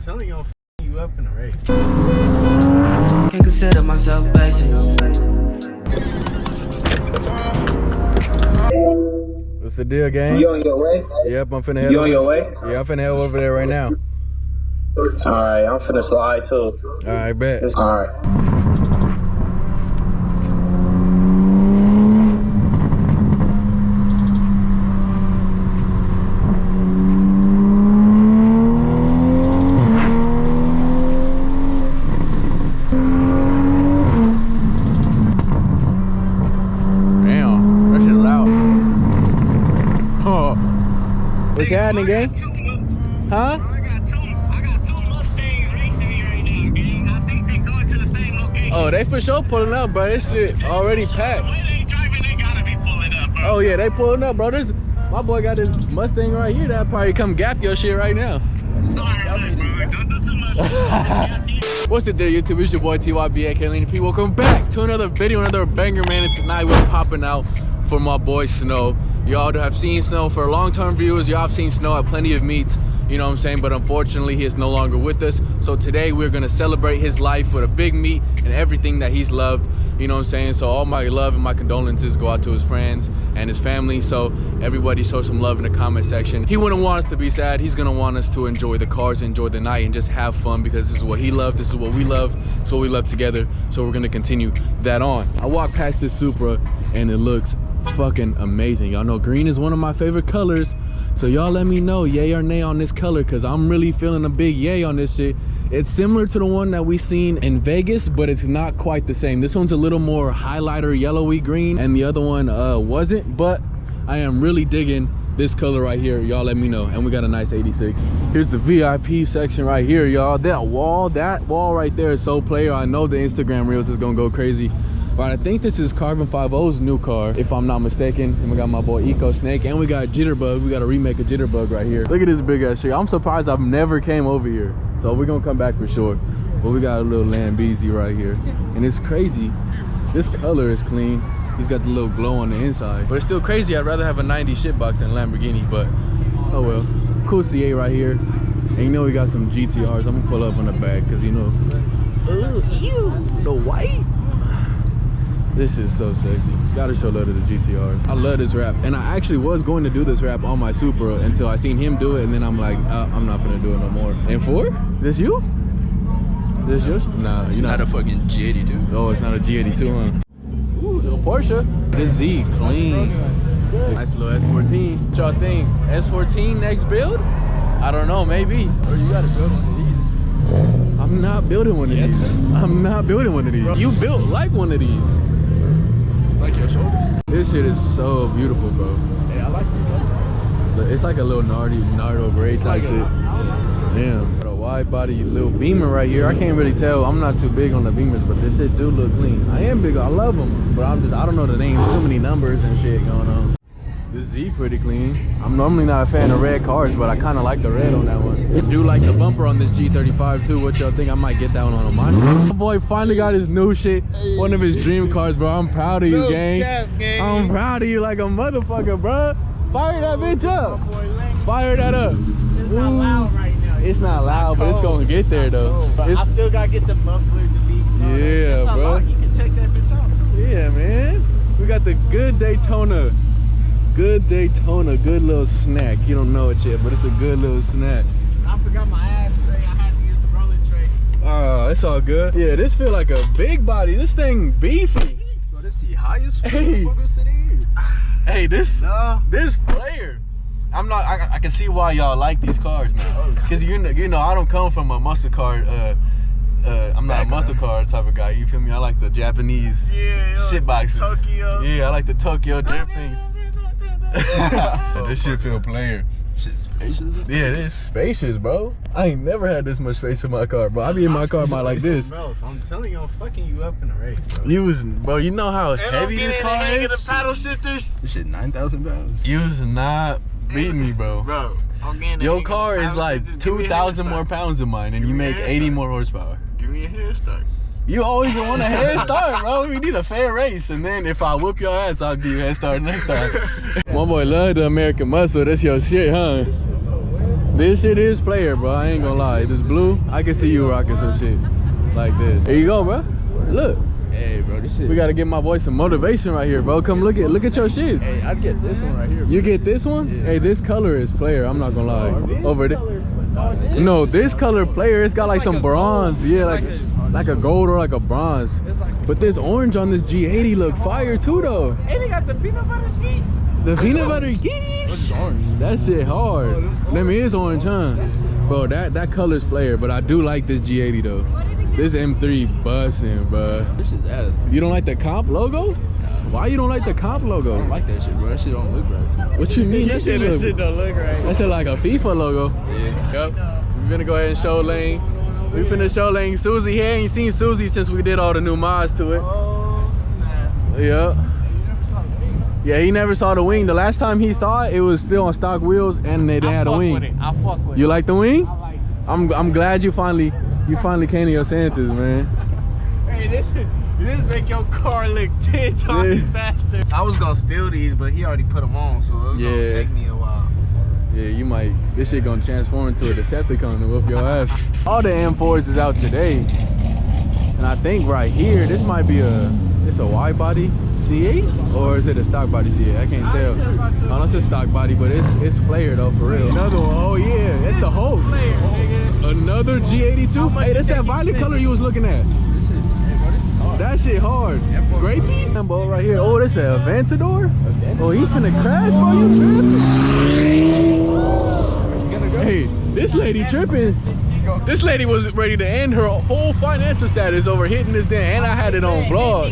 telling you, I'm f***ing you up in a race. Can't consider myself basic. What's the deal, gang? You on your way? Yep, I'm finna head You on your way? Yeah, I'm finna head over there right now. Alright, I'm finna slide too. Alright, bet. Alright. Damn, that shit loud. Oh. What's happening, gang? Huh? I got two Mustangs racing me right now, gang. I think they going to the same location. Oh, they for sure pulling up, bro. This shit already packed. The way they driving, they gotta be pulling up, bro. Oh yeah, they pulling up, bro. My boy got this Mustang right here that probably come gap your shit right now. Alright, bro. Don't do too much. What's the deal, YouTube? It's your boy TYB aka Laneyy P. Welcome back to another video, another banger, man. And tonight we're popping out for my boy Snow. Y'all have seen Snow for long-term viewers. Y'all have seen Snow at plenty of meets. You know what I'm saying? But unfortunately, he is no longer with us. So today we're gonna celebrate his life with a big meet and everything that he's loved. You know what I'm saying? So all my love and my condolences go out to his friends and his family. So everybody show some love in the comment section. He wouldn't want us to be sad. He's gonna want us to enjoy the cars, enjoy the night, and just have fun, because this is what he loved. This is what we love. It's what we love together. So we're gonna continue that on. I walked past this Supra and it looks fucking amazing. Y'all know green is one of my favorite colors. So y'all let me know yay or nay on this color, because I'm really feeling a big yay on this shit. It's similar to the one that we seen in Vegas, but it's not quite the same. This one's a little more highlighter yellowy green, and the other one wasn't, but I am really digging this color right here. Y'all let me know. And we got a nice 86. Here's the VIP section right here, y'all. That wall right there is so player. I know the Instagram reels is gonna go crazy. But I think this is Carbon 5-0's new car, if I'm not mistaken. And we got my boy Eco Snake, and we got Jitterbug. We got a remake of Jitterbug right here. Look at this big ass tree. I'm surprised I've never came over here. So we're gonna come back for sure. But we got a little Lamborghini right here. And it's crazy. This color is clean. He's got the little glow on the inside. But it's still crazy. I'd rather have a 90 shitbox than a Lamborghini, but oh well. Cool CA right here. And you know we got some GTRs. I'm gonna pull up on the back, because you know, ew, the white. This is so sexy. Gotta show love to the GTRs. I love this wrap, and I actually was going to do this wrap on my Supra until I seen him do it, and then I'm like, I'm not gonna do it no more. And four? This you? This yours? Nah, It's not a fucking G82. Oh, it's not a G82, huh? Ooh, little Porsche. This Z, clean. Nice little S14. What y'all think? S14 next build? I don't know, maybe. Or you gotta build one of these. I'm not building one of these. I'm not building one of these. You built like one of these. Like your shoulder. This shit is so beautiful, bro. Yeah, I like this color. It's like a little Nardo gray type shit. Damn. Got a wide body little Beamer right here. I can't really tell. I'm not too big on the Beamers, but this shit do look clean. I am big. I love them, but I don't know the names. Too many numbers and shit going on. This Z pretty clean. I'm normally not a fan of red cars, but I kind of like the red on that one. I do like the bumper on this G35 too. What y'all think? I might get that one on mine. My boy finally got his new shit. One of his dream cars, bro. I'm proud of you, gang. I'm proud of you like a motherfucker, bro. Fire that bitch up. Fire that up. It's not loud right now. It's not loud, but it's gonna get there though. I still gotta get the muffler delete. Yeah, bro. You can check that bitch out too. Yeah, man. We got the good Daytona. Good Daytona, good little snack. You don't know it yet, but it's a good little snack. I forgot my ashtray. I had to use the rolling tray. Oh, it's all good. Yeah, this feel like a big body. This thing beefy. Bro, this is high as fuck. Hey. Hey, this player. I can see why y'all like these cars now. Cause you know I don't come from a muscle car. I'm not a muscle car type of guy. You feel me? I like the Japanese shit boxes. Tokyo. Yeah, I like the Tokyo drift things. This shit feel player. Shit spacious. Yeah, it is spacious, bro. I ain't never had this much space in my car, bro. I be in my car like this. I'm telling you, I'm fucking you up in a race, bro. Bro, you know how heavy this car is? The paddle shifters. This shit 9,000 pounds. You was not beating me, bro. Bro, I'm getting Your car is like 2,000 more pounds than mine, and you make 80 more horsepower. Give me a head start. You always want a head start, bro. We need a fair race, and then if I whoop your ass, I'll give you a head start next time. My boy love the American muscle. That's your shit, huh? This shit is player, bro. I ain't gonna lie. This blue, I can see you rocking some shit like this. Here you go, bro. Look. Hey, bro, this shit. We gotta give my boy some motivation right here, bro. Come look at your shit. Hey, I'd get this one right here. You get this one? Yeah. Hey, this color is player. I'm not gonna lie. Over there. No, this color player. It's got like some bronze. Yeah, like a gold or like a bronze. But this orange on this G80 look fire too, though. And they got the peanut butter seats. The peanut butter geese. That shit hard. Them is orange, huh? Bro, that color's player. But I do like this G80 though. This M3 bussin', bro. This shit's ass. You don't like the comp logo? Why you don't like the comp logo? I don't like that shit, bro. That shit don't look right. What you mean? That shit don't look right. That shit like a FIFA logo. Yeah. Yep. We're gonna go ahead and show Lane. We finna show Lane Susie. He ain't seen Susie since we did all the new mods to it. Oh, snap. Yep. Yeah, he never saw the wing. The last time he saw it, it was still on stock wheels and they didn't have a wing. I fuck with it. You like the wing? I like it. I'm glad you finally came to your senses, man. Hey, this make your car look 10 times faster. I was gonna steal these, but he already put them on, so it's gonna take me a while. Yeah, you might. This shit gonna transform into a Decepticon and whoop your ass. All the M4s is out today, and I think right here, this might be it's a wide body C8 or is it a stock body C8? I can't tell. Oh, it's a stock body, but it's player though, for real. Another one. Oh yeah, it's the Hulk. Another G82. Hey, that's that violet color you was looking at. That shit hard. Grapey? Lambo right here. Oh, that's the Aventador? Oh, he finna crash, bro. You tripping? Hey, this lady tripping. This lady was ready to end her whole financial status over hitting this thing, and I had it on vlog.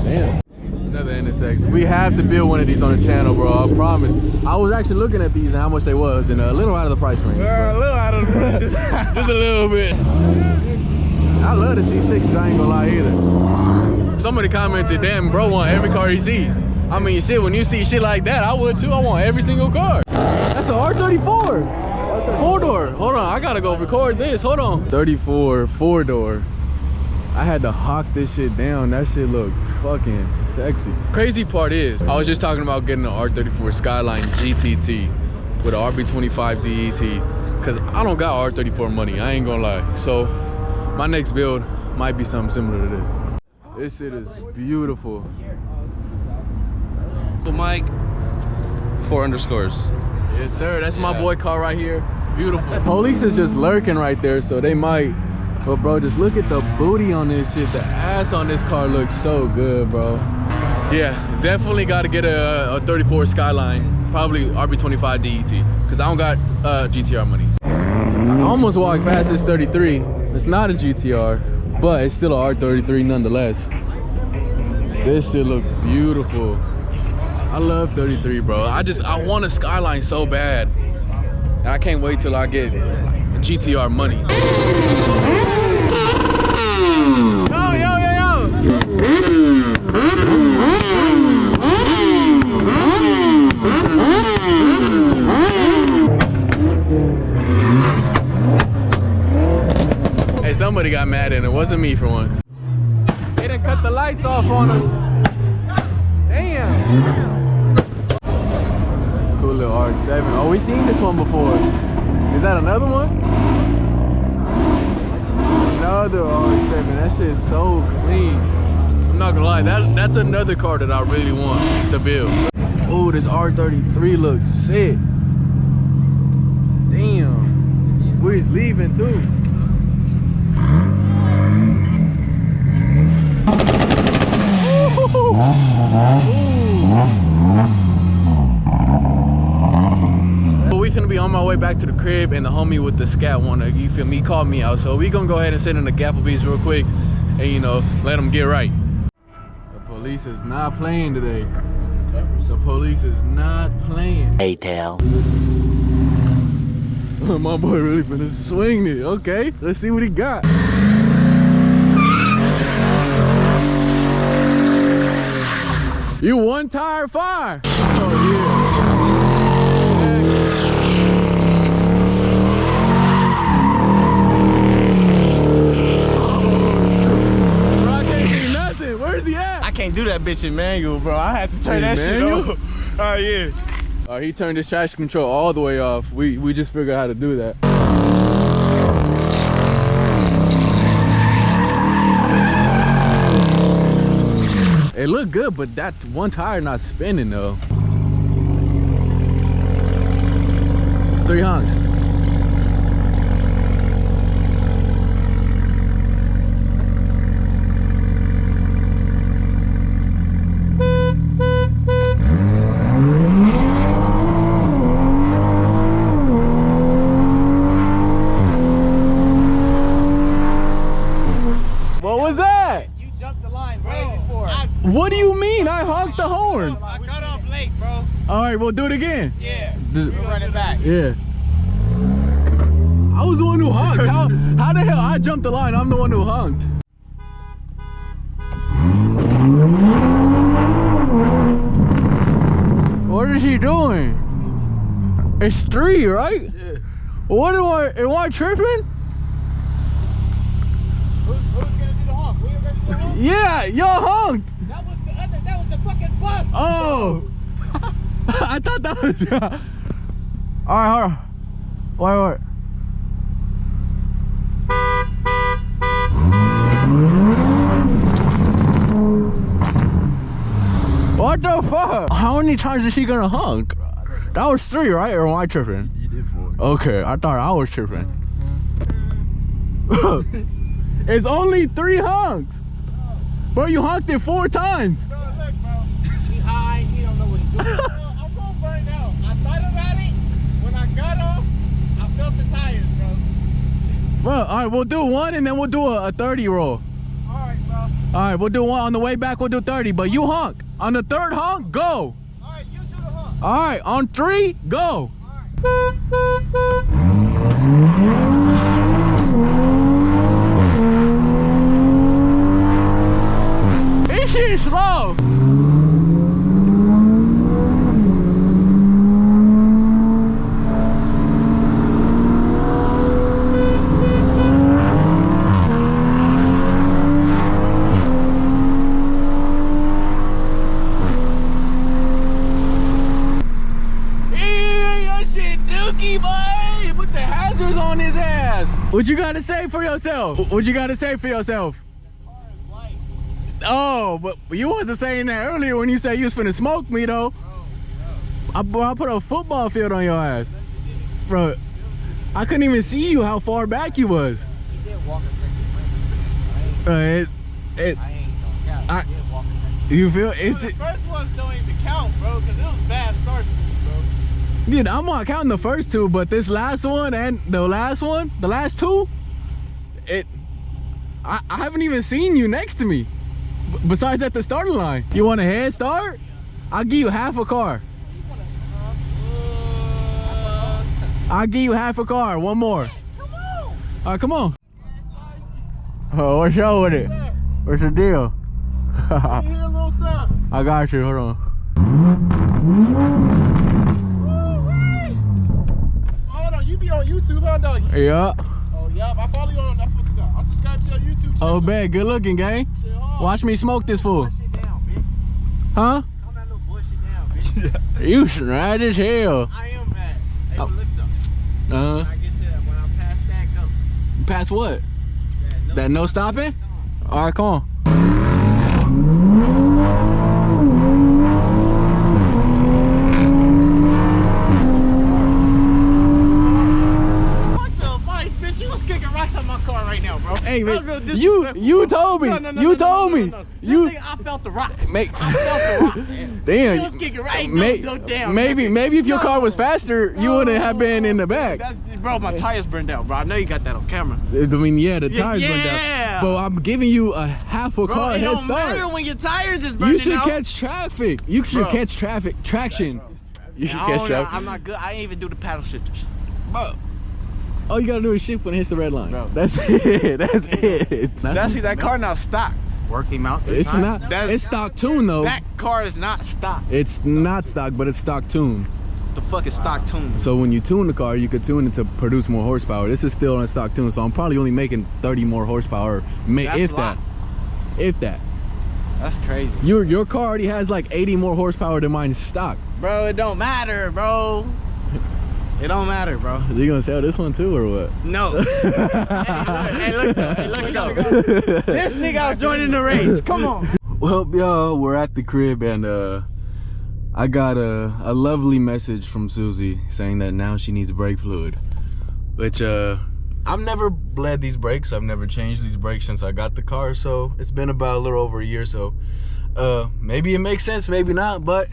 Damn. Another NSX. We have to build one of these on the channel, bro. I promise. I was actually looking at these and how much they was, and a little out of the price range. A little out of the price. Just a little bit. I love the C6s, I ain't gonna lie either. Somebody commented, damn, bro want every car he see. I mean, shit, when you see shit like that, I would too. I want every single car. That's an R34. 4-door. Hold on, I gotta go record this. Hold on. 34, 4-door. I had to hawk this shit down. That shit looked fucking sexy. Crazy part is, I was just talking about getting an R34 Skyline GTT with an RB25 DET, because I don't got R34 money, I ain't gonna lie. So my next build might be something similar to this. This shit is beautiful. Mike, 4 underscores. Yes, sir. That's my boy car right here. Beautiful. Police is just lurking right there, so they might. But bro, just look at the booty on this shit. The ass on this car looks so good, bro. Yeah, definitely got to get a 34 Skyline, probably RB25 DET, because I don't got GTR money. I almost walked past this 33. It's not a GTR, but it's still a R33 nonetheless. This shit look beautiful. I love 33, bro. I want a Skyline so bad. And I can't wait till I get GTR money. Yo, yo, yo, yo! Hey, somebody got mad and it wasn't me for once. They done cut the lights off on us. Damn! Cool little RX-7. Oh, we seen this one before. Is that another one? Another RX-7. That shit is so clean. I'm not gonna lie, that's another car that I really want to build. Oh, this R33 looks sick. Damn. We're leaving too. We finna be on my way back to the crib, and the homie with the scat wanna, you feel me, called me out. So we gonna go ahead and sit in the Applebee's real quick and, you know, let them get right. The police is not playing today. The police is not playing. Hey, Tail. My boy really finna swing it. Okay, let's see what he got. You one tire fire. Oh yeah. Bro, I can't see nothing. Where's he at? I can't do that bitch in manual, bro. I had to turn that shit off. Oh yeah. He turned his traction control all the way off. We just figured out how to do that. It looked good, but that one tire not spinning though. 3 honks. What was that? You jumped the line way before. What do you mean? I honked the horn. I got off late, bro. All right, we'll do it again. Yeah. We'll run it back. Yeah. I was the one who honked. How the hell I jumped the line? I'm the one who honked. What is he doing? It's 3, right? Yeah. What am I tripping? Who's gonna do the honk? We gonna do the honk? Yeah, y'all honked. That was the fucking bus. Oh. I thought that was. All right, hold on. Wait. What the fuck? How many times is she gonna honk? That was 3, right? Or am I tripping? You did 4. Okay, I thought I was tripping. It's only 3 honks. Bro, you honked it 4 times. Bro, look, bro. He high. He don't know what he's doing. I'm gonna burn out. I thought about it. When I got off, I felt the tires, bro. Bro, all right, we'll do 1 and then we'll do a 30 roll. All right, bro. All right, we'll do 1 on the way back. We'll do 30, but you honk. On the 3rd honk, go. All right, you do the honk. All right, on 3, go. This shit is slow. What you gotta say for yourself? What you gotta say for yourself? The car is light. Oh, but you wasn't saying that earlier when you said you was finna smoke me though. Bro. I put a football field on your ass. Bro, I couldn't even see you how far back you was. He did walk a Bro, I ain't gonna count. He did walk a you feel it's the first ones don't even count, bro, because it was bad starts for me, bro. Dude, I'm not counting the first 2, but this last one and the last 2, I haven't even seen you next to me. Besides at the starting line. You want a head start? I'll give you half a car. I'll give you half a car. 1 more. Come on. All right, come on. Oh, what's up with it? What's the deal? Hear a little sound. I got you. Hold on. You be on YouTube, huh, doggy? Yeah. Oh, yeah. I follow you on that. I subscribe to your YouTube channel. Oh, bad. Good looking, gang. Watch me smoke this fool. Calm that shit down, bitch. Huh? Calm that little bullshit down, bitch. You right as hell. I am mad. Hey, but look though. Uh-huh. When I get to that, when I pass that, go. Pass what? That no stopping? All right, come on. Right now, bro. Hey, man, you told me. You told me. You think I felt the rock? I felt the rock. Damn. He was kicking right. Go down. Maybe if your car was faster, you wouldn't have been in the back. Bro, my tires burned out, bro. I know you got that on camera. I mean, yeah, the tires burned out. But I'm giving you a half a car head start. It don't matter when your tires is burning out. You should catch traffic. You should catch traction. You should catch traffic. I'm not good. I ain't even do the paddle shifters. Bro. All you gotta do is shift when it hits the red line. Bro. That's it. That's it. That car now stock. Working out. It's not. It's stock tune though. That car is not stock. It's not stock, but it's stock tune. The fuck is stock tune? So when you tune the car, you could tune it to produce more horsepower. This is still on stock tune, so I'm probably only making 30 more horsepower, if that. That's crazy. Your car already has like 80 more horsepower than mine stock. Bro, it don't matter, bro. It don't matter, bro. Is he gonna sell this one too, or what? No. Hey, look though. This nigga was joining the race. Come on. Well, y'all, we're at the crib, and I got a lovely message from Susie saying that now she needs brake fluid, which I've never bled these brakes. I've never changed these brakes since I got the car, so it's been about a little over a year. So maybe it makes sense, maybe not, but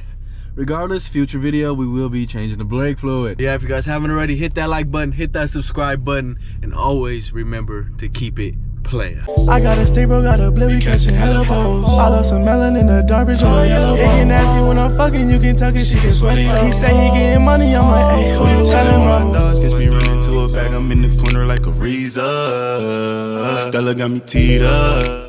regardless, future video, we will be changing the brake fluid. Yeah, if you guys haven't already, hit that like button, hit that subscribe button, and always remember to keep it player. I got a stay, bro, got a blip, we catching hella balls. I love some melon in the dark, bitch, on a yellow ball. It get nasty when I'm fucking, you can tell cause she get sweaty. He say he getting money, I'm like, hey, who you telling, bro? Dogs gets me running to a bag, I'm in the corner like a Reza. Stella got me teed up.